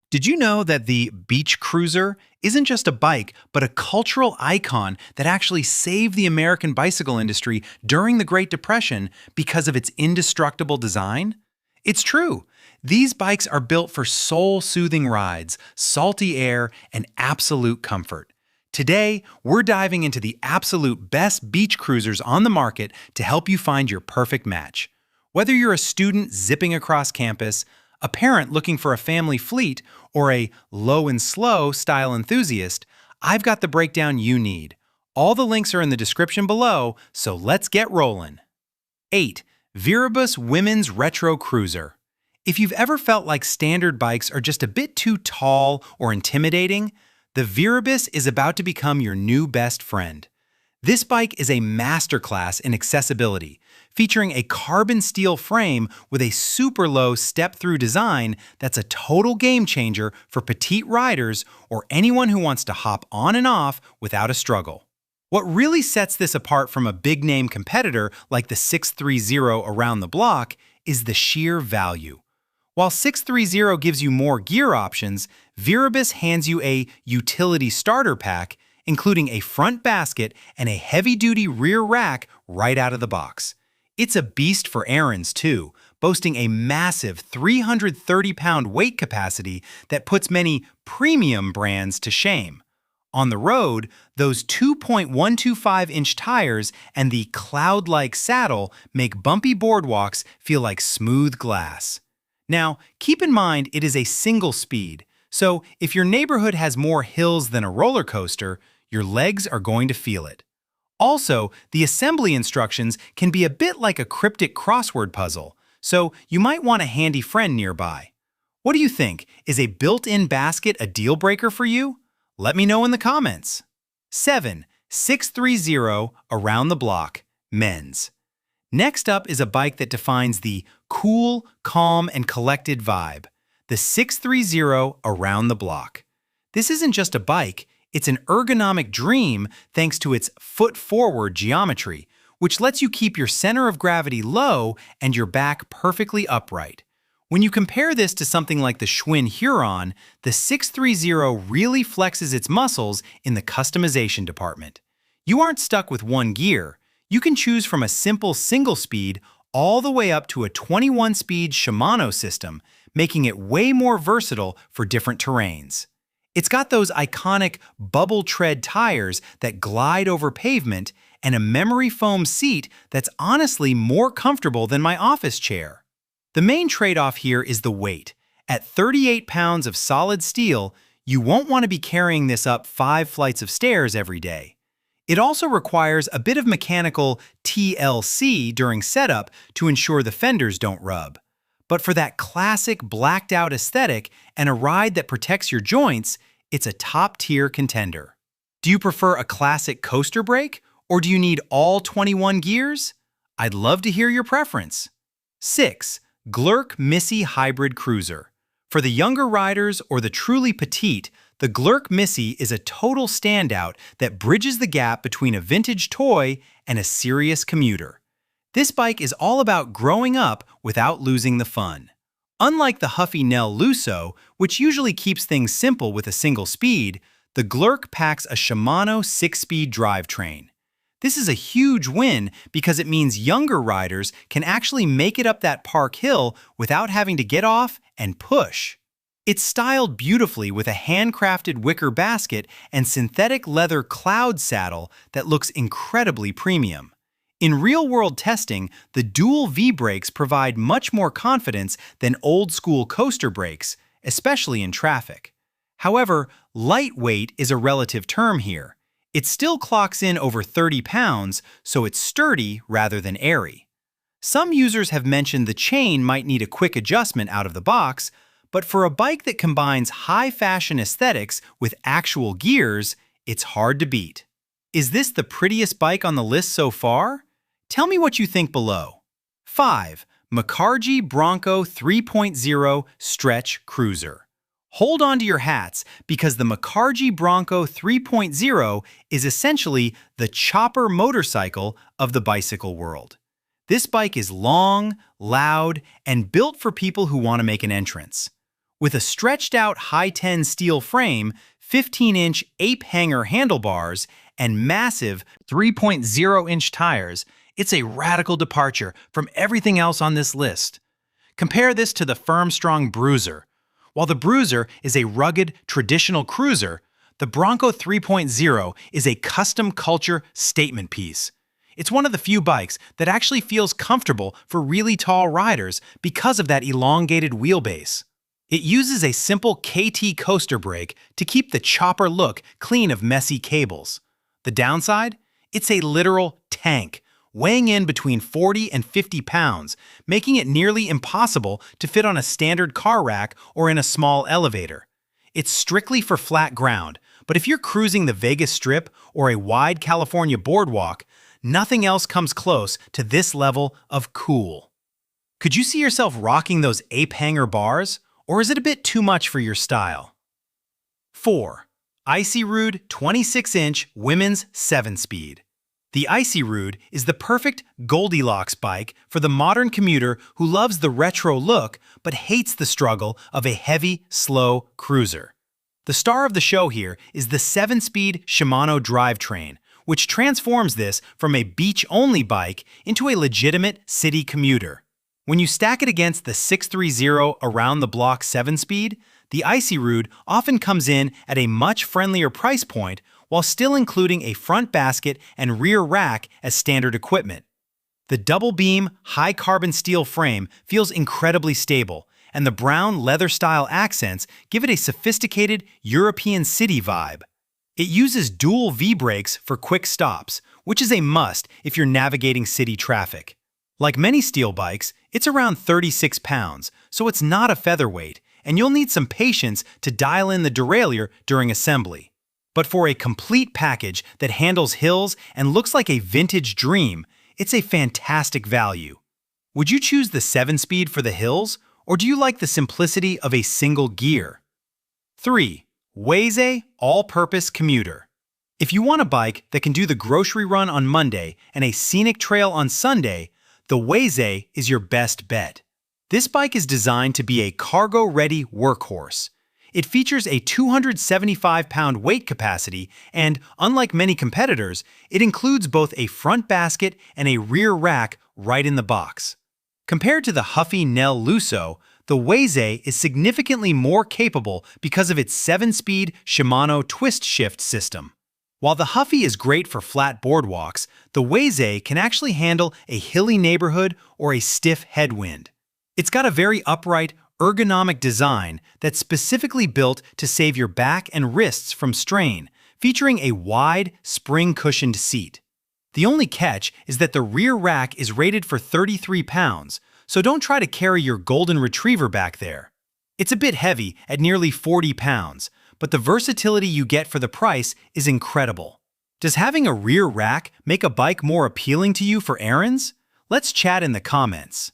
Did you know that the beach cruiser isn't just a bike, but a cultural icon that actually saved the American bicycle industry during the Great Depression because of its indestructible design? It's true. These bikes are built for soul-soothing rides, salty air, and absolute comfort. Today, we're diving into the absolute best beach cruisers on the market to help you find your perfect match. Whether you're a student zipping across campus, a parent looking for a family fleet, or a low and slow style enthusiast, I've got the breakdown you need. All the links are in the description below, so let's get rolling. 8. VIRIBUS Women's Retro Cruiser. If you've ever felt like standard bikes are just a bit too tall or intimidating, the VIRIBUS is about to become your new best friend. This bike is a masterclass in accessibility, featuring a carbon steel frame with a super low step-through design that's a total game changer for petite riders or anyone who wants to hop on and off without a struggle. What really sets this apart from a big-name competitor like the 630 around the block is the sheer value. While 630 gives you more gear options, VIRIBUS hands you a utility starter pack, including a front basket and a heavy-duty rear rack right out of the box. It's a beast for errands, too, boasting a massive 330-pound weight capacity that puts many premium brands to shame. On the road, those 2.125-inch tires and the cloud-like saddle make bumpy boardwalks feel like smooth glass. Now, keep in mind it is a single speed, so if your neighborhood has more hills than a roller coaster, your legs are going to feel it. Also, the assembly instructions can be a bit like a cryptic crossword puzzle, so you might want a handy friend nearby. What do you think? Is a built-in basket a deal breaker for you? Let me know in the comments. 7. 630 Around the Block, Men's. Next up is a bike that defines the cool, calm, and collected vibe, the 630 Around the Block. This isn't just a bike, it's an ergonomic dream thanks to its foot-forward geometry, which lets you keep your center of gravity low and your back perfectly upright. When you compare this to something like the Schwinn Huron, the 630 really flexes its muscles in the customization department. You aren't stuck with one gear. You can choose from a simple single-speed all the way up to a 21-speed Shimano system, making it way more versatile for different terrains. It's got those iconic bubble tread tires that glide over pavement and a memory foam seat that's honestly more comfortable than my office chair. The main trade-off here is the weight. At 38 pounds of solid steel, you won't want to be carrying this up 5 flights of stairs every day. It also requires a bit of mechanical TLC during setup to ensure the fenders don't rub. But for that classic blacked-out aesthetic and a ride that protects your joints, it's a top-tier contender. Do you prefer a classic coaster brake, or do you need all 21 gears? I'd love to hear your preference. 6. Glerc Missy Hybrid Cruiser. For the younger riders or the truly petite, the Glerc Missy is a total standout that bridges the gap between a vintage toy and a serious commuter. This bike is all about growing up without losing the fun. Unlike the huffy Nell Lusso, which usually keeps things simple with a single speed, the Glerc packs a Shimano 6-speed drivetrain. This is a huge win because it means younger riders can actually make it up that park hill without having to get off and push. It's styled beautifully with a handcrafted wicker basket and synthetic leather cloud saddle that looks incredibly premium. In real-world testing, the dual V-brakes provide much more confidence than old-school coaster brakes, especially in traffic. However, lightweight is a relative term here. It still clocks in over 30 pounds, so it's sturdy rather than airy. Some users have mentioned the chain might need a quick adjustment out of the box, but for a bike that combines high-fashion aesthetics with actual gears, it's hard to beat. Is this the prettiest bike on the list so far? Tell me what you think below. 5. MICARGI Bronco 3.0 Stretch Cruiser. Hold on to your hats because the MICARGI Bronco 3.0 is essentially the chopper motorcycle of the bicycle world. This bike is long, loud, and built for people who want to make an entrance. With a stretched-out high-10 steel frame, 15-inch ape-hanger handlebars, and massive 3.0-inch tires, it's a radical departure from everything else on this list. Compare this to the firm-strong Bruiser. While the Bruiser is a rugged, traditional cruiser, the Bronco 3.0 is a custom culture statement piece. It's one of the few bikes that actually feels comfortable for really tall riders because of that elongated wheelbase. It uses a simple KT coaster brake to keep the chopper look clean of messy cables. The downside? It's a literal tank, weighing in between 40 and 50 pounds, making it nearly impossible to fit on a standard car rack or in a small elevator. It's strictly for flat ground, but if you're cruising the Vegas Strip or a wide California boardwalk, nothing else comes close to this level of cool. Could you see yourself rocking those ape hanger bars, or is it a bit too much for your style? 4. EISYROOD 26-inch Women's 7-Speed. The EISYROOD is the perfect Goldilocks bike for the modern commuter who loves the retro look but hates the struggle of a heavy, slow cruiser. The star of the show here is the 7-speed Shimano drivetrain, which transforms this from a beach-only bike into a legitimate city commuter. When you stack it against the 630 around-the-block 7-speed, the EISYROOD often comes in at a much friendlier price point while still including a front basket and rear rack as standard equipment. The double-beam, high-carbon steel frame feels incredibly stable, and the brown leather-style accents give it a sophisticated European city vibe. It uses dual V-brakes for quick stops, which is a must if you're navigating city traffic. Like many steel bikes, it's around 36 pounds, so it's not a featherweight, and you'll need some patience to dial in the derailleur during assembly. But for a complete package that handles hills and looks like a vintage dream, it's a fantastic value. Would you choose the 7-speed for the hills, or do you like the simplicity of a single gear? 3. WEIZE All-Purpose Commuter. If you want a bike that can do the grocery run on Monday and a scenic trail on Sunday, the WEIZE is your best bet. This bike is designed to be a cargo-ready workhorse. It features a 275-pound weight capacity and, unlike many competitors, it includes both a front basket and a rear rack right in the box. Compared to the Huffy Nel Lusso, the WEIZE is significantly more capable because of its 7-speed Shimano twist-shift system. While the Huffy is great for flat boardwalks, the WEIZE can actually handle a hilly neighborhood or a stiff headwind. It's got a very upright, ergonomic design that's specifically built to save your back and wrists from strain, featuring a wide, spring-cushioned seat. The only catch is that the rear rack is rated for 33 pounds, so don't try to carry your golden retriever back there. It's a bit heavy at nearly 40 pounds, but the versatility you get for the price is incredible. Does having a rear rack make a bike more appealing to you for errands? Let's chat in the comments.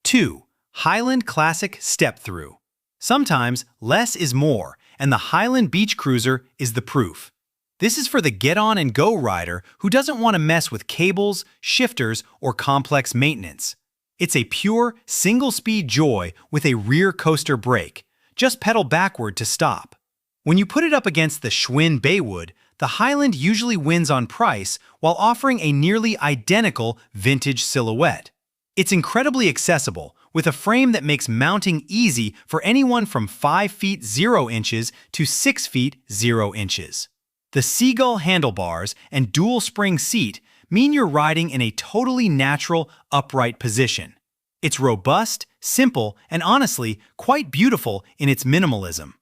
2. Hiland Classic Step-Through. Sometimes less is more, and the Hiland Beach Cruiser is the proof. This is for the get-on-and-go rider who doesn't want to mess with cables, shifters, or complex maintenance. It's a pure, single-speed joy with a rear coaster brake. Just pedal backward to stop. When you put it up against the Schwinn Baywood, the Hiland usually wins on price while offering a nearly identical vintage silhouette. It's incredibly accessible, with a frame that makes mounting easy for anyone from 5 feet 0 inches to 6 feet 0 inches. The seagull handlebars and dual spring seat mean you're riding in a totally natural, upright position. It's robust, simple, and honestly, quite beautiful in its minimalism.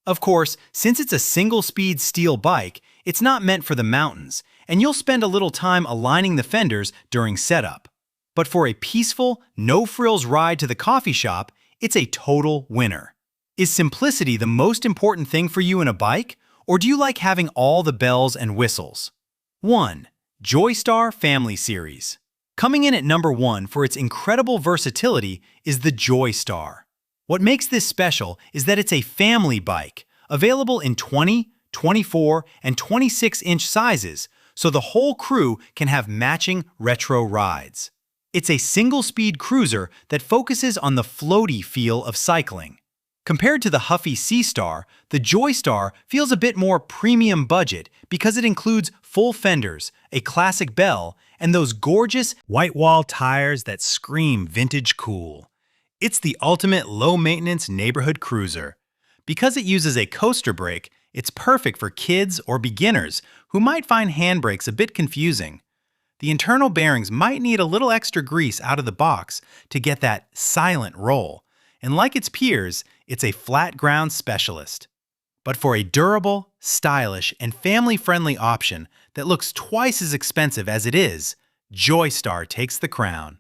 Of course, since it's a single-speed steel bike, it's not meant for the mountains, and you'll spend a little time aligning the fenders during setup. But for a peaceful, no-frills ride to the coffee shop, it's a total winner. Is simplicity the most important thing for you in a bike, or do you like having all the bells and whistles? 1. JOYSTAR Family Series. Coming in at number 1 for its incredible versatility is the JOYSTAR. What makes this special is that it's a family bike, available in 20, 24, and 26-inch sizes, so the whole crew can have matching retro rides. It's a single-speed cruiser that focuses on the floaty feel of cycling. Compared to the Huffy Seastar, the JOYSTAR feels a bit more premium budget because it includes full fenders, a classic bell, and those gorgeous white wall tires that scream vintage cool. It's the ultimate low-maintenance neighborhood cruiser. Because it uses a coaster brake, it's perfect for kids or beginners who might find handbrakes a bit confusing. The internal bearings might need a little extra grease out of the box to get that silent roll. And like its peers, it's a flat ground specialist. But for a durable, stylish, and family-friendly option that looks twice as expensive as it is, JOYSTAR takes the crown.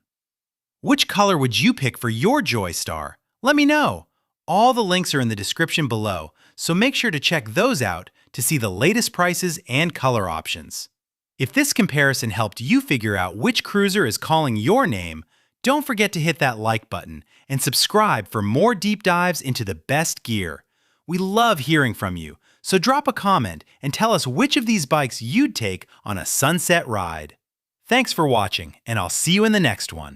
Which color would you pick for your JOYSTAR? Let me know. All the links are in the description below, so make sure to check those out to see the latest prices and color options. If this comparison helped you figure out which cruiser is calling your name, don't forget to hit that like button and subscribe for more deep dives into the best gear. We love hearing from you, so drop a comment and tell us which of these bikes you'd take on a sunset ride. Thanks for watching, and I'll see you in the next one.